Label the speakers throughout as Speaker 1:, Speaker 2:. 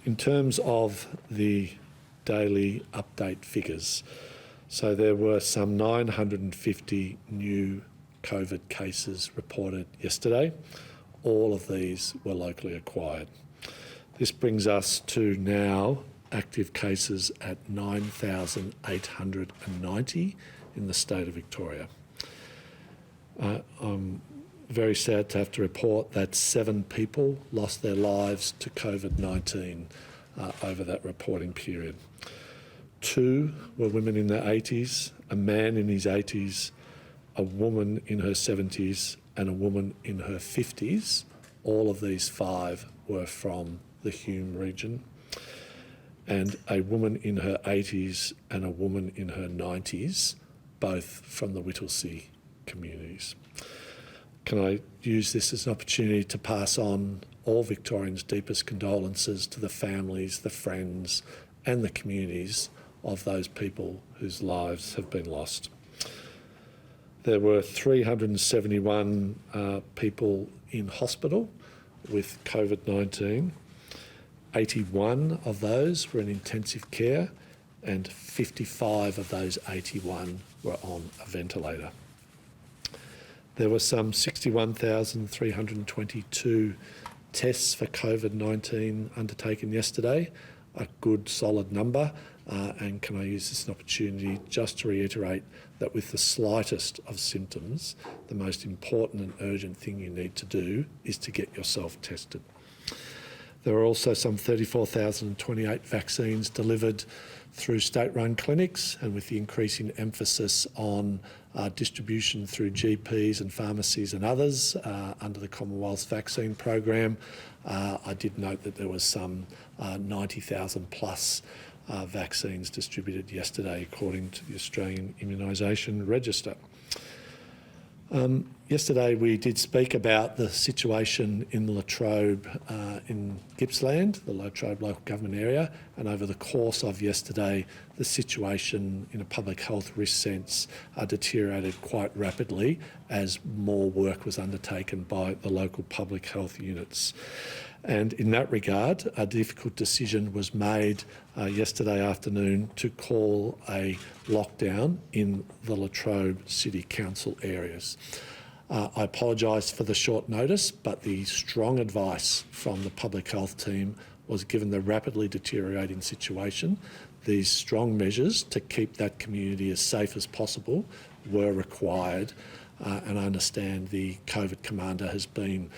Speaker 1: In terms of the daily update figures, so there were some 950 new COVID cases reported yesterday. All of these were locally acquired. This brings us to now active cases at 9,890 in the state of Victoria. I'm very sad to have to report that 7 people lost their lives to COVID-19 over that reporting period. 2 were women in their 80s, a man in his 80s, a woman in her 70s and a woman in her 50s. All of these 5 were from the Hume region, and a woman in her 80s and a woman in her 90s, both from the Whittlesea communities. Can I use this as an opportunity to pass on all Victorians' deepest condolences to the families, the friends and the communities of those people whose lives have been lost. There were 371 people in hospital with COVID-19. 81 of those were in intensive care and 55 of those 81 were on a ventilator. There were some 61,322 tests for COVID-19 undertaken yesterday, a good solid number, and can I use this as an opportunity just to reiterate that with the slightest of symptoms, the most important and urgent thing you need to do is to get yourself tested. There are also some 34,028 vaccines delivered through state-run clinics, and with the increasing emphasis on distribution through GPs and pharmacies and others under the Commonwealth's vaccine program, I did note that there was some 90,000 plus vaccines distributed yesterday according to the Australian Immunisation Register. Yesterday we did speak about the situation in Latrobe in Gippsland, the Latrobe local government area, and over the course of yesterday the situation in a public health risk sense deteriorated quite rapidly as more work was undertaken by the local public health units. And in that regard, a difficult decision was made yesterday afternoon to call a lockdown in the Latrobe City Council areas. I apologise for the short notice, but the strong advice from the public health team was, given the rapidly deteriorating situation, these strong measures to keep that community as safe as possible were required. And I understand the COVID commander has been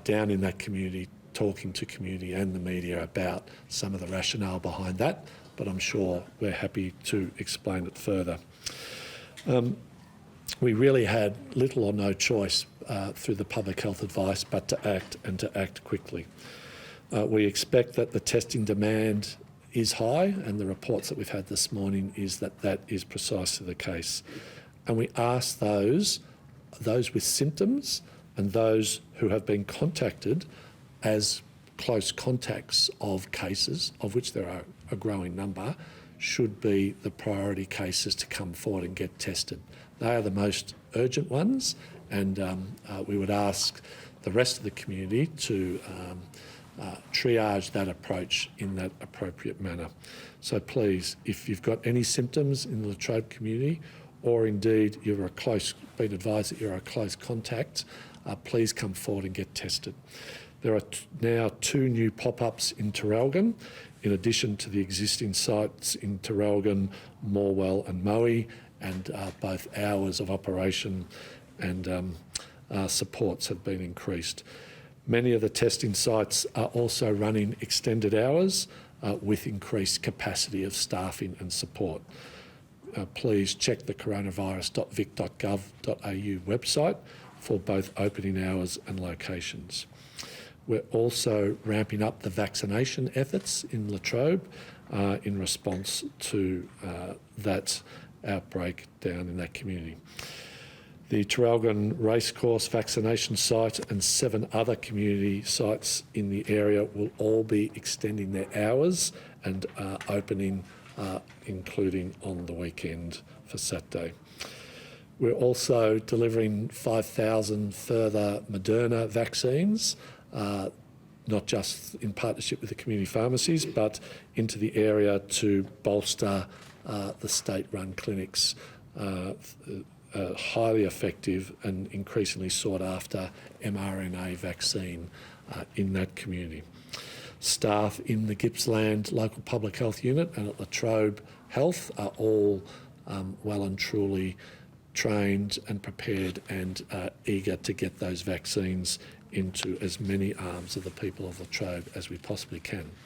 Speaker 1: down in that community talking to community and the media about some of the rationale behind that, but I'm sure we're happy to explain it further. We really had little or no choice through the public health advice but to act, and to act quickly. We expect that the testing demand is high, and the reports that we've had this morning is that that is precisely the case. And we ask those with symptoms and those who have been contacted as close contacts of cases, of which there are a growing number, should be the priority cases to come forward and get tested. They are the most urgent ones, and we would ask the rest of the community to triage that approach in that appropriate manner. So please, if you've got any symptoms in the Latrobe community, or indeed you're been advised that you're a close contact, please come forward and get tested. There are now 2 new pop-ups in Traralgon, in addition to the existing sites in Traralgon, Morwell and Moe, and both hours of operation and supports have been increased. Many of the testing sites are also running extended hours with increased capacity of staffing and support. Please check the coronavirus.vic.gov.au website for both opening hours and locations. We're also ramping up the vaccination efforts in Latrobe in response to that outbreak down in that community. The Traralgon Racecourse vaccination site and 7 other community sites in the area will all be extending their hours and opening, including on the weekend for Saturday. We're also delivering 5,000 further Moderna vaccines not just in partnership with the community pharmacies, but into the area to bolster the state-run clinics, highly effective and increasingly sought after mRNA vaccine in that community. Staff in the Gippsland Local Public Health Unit and at Latrobe Health are all well and truly trained and prepared and eager to get those vaccines into as many arms of the people of Latrobe as we possibly can.